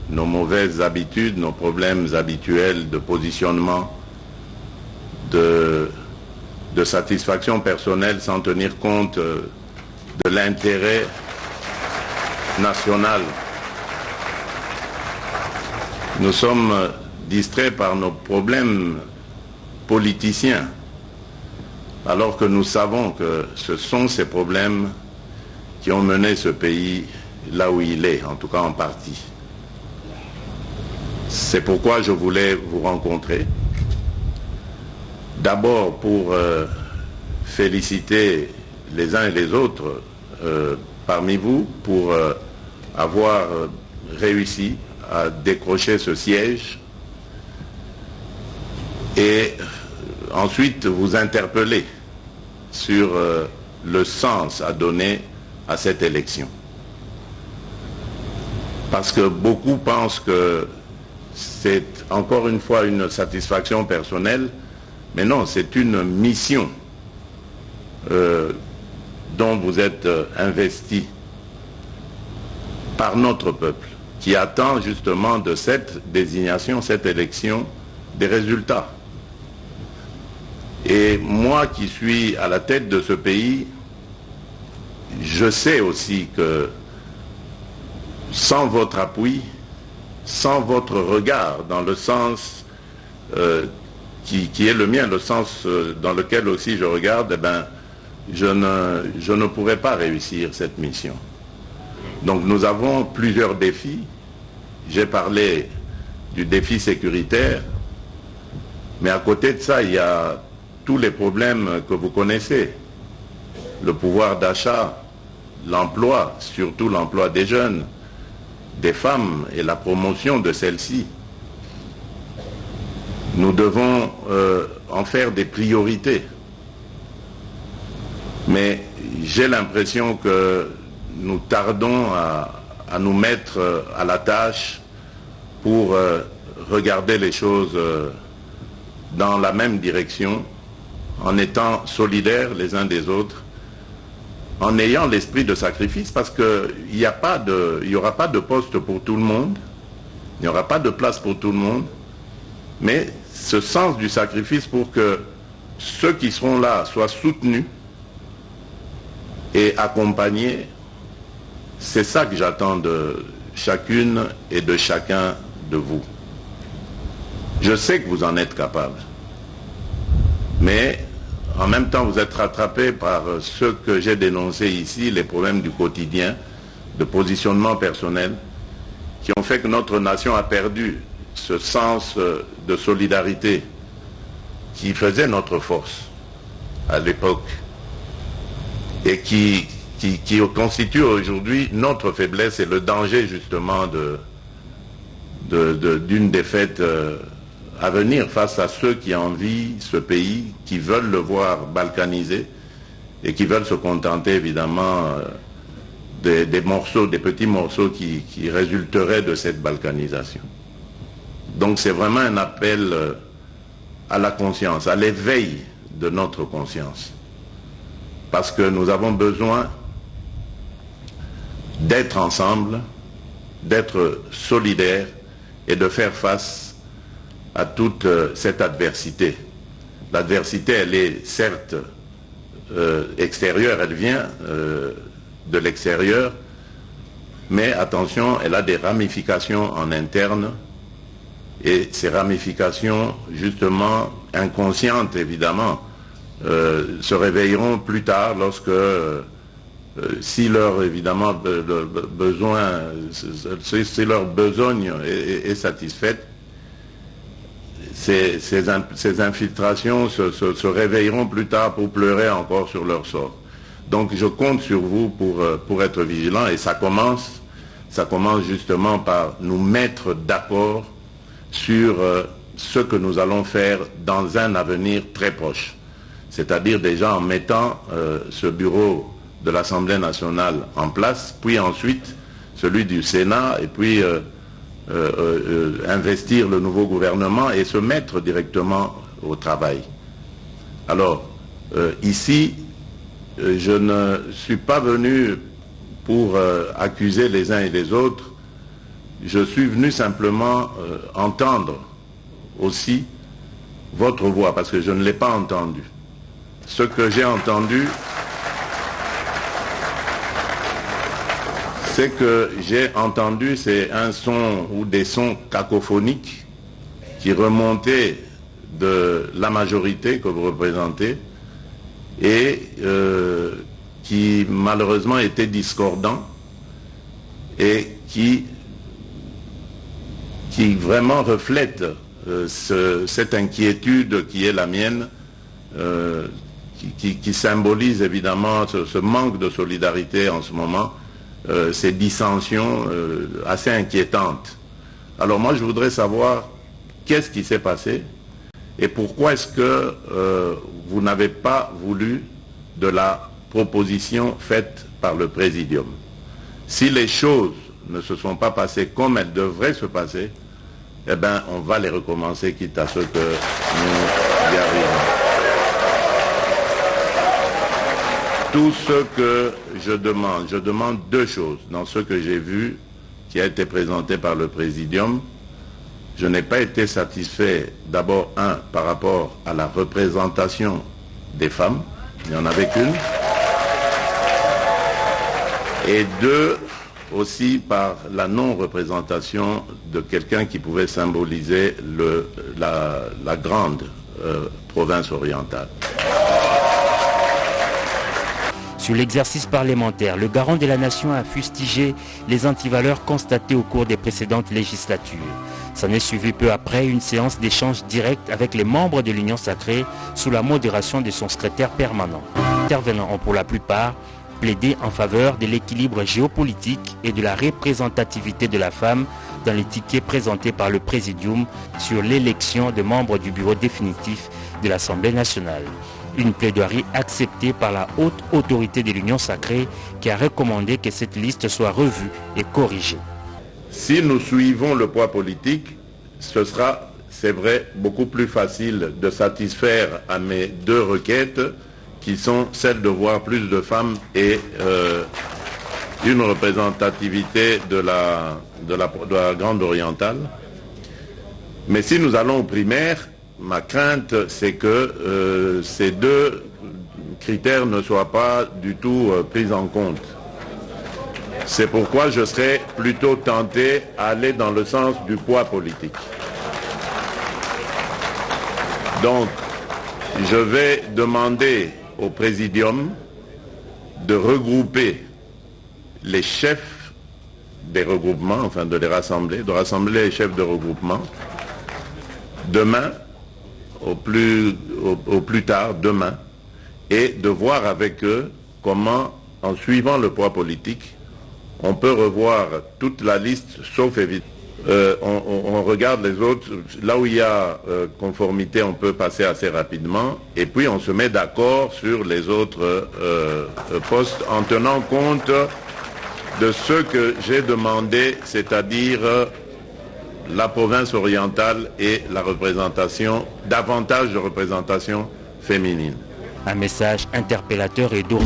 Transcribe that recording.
nos mauvaises habitudes, nos problèmes habituels de positionnement, de satisfaction personnelle sans tenir compte de l'intérêt national. Nous sommes distraits par nos problèmes politiciens, alors que nous savons que ce sont ces problèmes qui ont mené ce pays là où il est, en tout cas en partie. C'est pourquoi je voulais vous rencontrer. D'abord pour féliciter les uns et les autres parmi vous pour avoir réussi à décrocher ce siège et ensuite vous interpeller sur le sens à donner à cette élection. Parce que beaucoup pensent que c'est encore une fois une satisfaction personnelle, mais non, c'est une mission dont vous êtes investi par notre peuple, qui attend justement de cette désignation, cette élection, des résultats. Et moi qui suis à la tête de ce pays, je sais aussi que sans votre appui, sans votre regard dans le sens qui est le mien, le sens dans lequel aussi je regarde, eh ben, je ne pourrais pas réussir cette mission. Donc nous avons plusieurs défis. J'ai parlé du défi sécuritaire, mais à côté de ça, il y a tous les problèmes que vous connaissez. Le pouvoir d'achat, l'emploi, surtout l'emploi des jeunes, des femmes et la promotion de celles-ci. Nous devons en faire des priorités. Mais j'ai l'impression que nous tardons à nous mettre à la tâche pour regarder les choses dans la même direction, en étant solidaires les uns des autres, en ayant l'esprit de sacrifice, parce qu'il n'y aura pas de poste pour tout le monde, il n'y aura pas de place pour tout le monde, mais ce sens du sacrifice pour que ceux qui seront là soient soutenus et accompagnés, c'est ça que j'attends de chacune et de chacun de vous. Je sais que vous en êtes capables, mais en même temps vous êtes rattrapés par ce que j'ai dénoncé ici, les problèmes du quotidien, de positionnement personnel, qui ont fait que notre nation a perdu ce sens de solidarité qui faisait notre force à l'époque et qui constitue aujourd'hui notre faiblesse et le danger justement d'une défaite à venir face à ceux qui envient ce pays, qui veulent le voir balkanisé et qui veulent se contenter évidemment des morceaux, des petits morceaux qui résulteraient de cette balkanisation. Donc c'est vraiment un appel à la conscience, à l'éveil de notre conscience. Parce que nous avons besoin d'être ensemble, d'être solidaires et de faire face à toute cette adversité. L'adversité, elle est certes extérieure, elle vient de l'extérieur, mais attention, elle a des ramifications en interne, et ces ramifications, justement, inconscientes évidemment, se réveilleront plus tard lorsque, si leur évidemment besoin, si leur besogne est satisfaite, ces infiltrations se réveilleront plus tard pour pleurer encore sur leur sort. Donc je compte sur vous pour être vigilants, et ça commence justement par nous mettre d'accord sur ce que nous allons faire dans un avenir très proche. C'est-à-dire déjà en mettant ce bureau de l'Assemblée nationale en place, puis ensuite celui du Sénat, et puis investir le nouveau gouvernement et se mettre directement au travail. Alors, ici, je ne suis pas venu pour accuser les uns et les autres je suis venu simplement entendre aussi votre voix, parce que je ne l'ai pas entendu. Ce que j'ai entendu, c'est un son ou des sons cacophoniques qui remontaient de la majorité que vous représentez et qui malheureusement étaient discordants et qui vraiment reflètent cette inquiétude qui est la mienne, qui symbolise évidemment ce manque de solidarité en ce moment, ces dissensions assez inquiétantes. Alors moi je voudrais savoir qu'est-ce qui s'est passé et pourquoi est-ce que vous n'avez pas voulu de la proposition faite par le Présidium. Si les choses ne se sont pas passées comme elles devraient se passer, eh bien, on va les recommencer, quitte à ce que nous y arrivons. Tout ce que je demande deux choses. Dans ce que j'ai vu, qui a été présenté par le Présidium, je n'ai pas été satisfait, d'abord, par rapport à la représentation des femmes, il n'y en avait qu'une, et deux, aussi par la non-représentation de quelqu'un qui pouvait symboliser la grande province orientale. Sur l'exercice parlementaire, le garant de la nation a fustigé les antivaleurs constatées au cours des précédentes législatures. S'en est suivi peu après une séance d'échange direct avec les membres de l'Union sacrée sous la modération de son secrétaire permanent. Les intervenants ont pour la plupart plaidé en faveur de l'équilibre géopolitique et de la représentativité de la femme dans les tickets présentés par le Présidium sur l'élection de membres du bureau définitif de l'Assemblée nationale. Une plaidoirie acceptée par la haute autorité de l'Union sacrée qui a recommandé que cette liste soit revue et corrigée. Si nous suivons le poids politique, ce sera, c'est vrai, beaucoup plus facile de satisfaire à mes deux requêtes qui sont celles de voir plus de femmes et une représentativité de la Grande Orientale. Mais si nous allons aux primaires, ma crainte c'est que ces deux critères ne soient pas du tout pris en compte. C'est pourquoi je serais plutôt tenté à aller dans le sens du poids politique. Donc, je vais demander au Présidium de regrouper les chefs des regroupements, enfin de rassembler les chefs de regroupement demain, au plus tard demain, et de voir avec eux comment, en suivant le poids politique, on peut revoir toute la liste, sauf évidemment. On regarde les autres, là où il y a conformité, on peut passer assez rapidement, et puis on se met d'accord sur les autres postes en tenant compte de ce que j'ai demandé, c'est-à-dire la province orientale et la représentation, davantage de représentation féminine. Un message interpellateur et d'ordre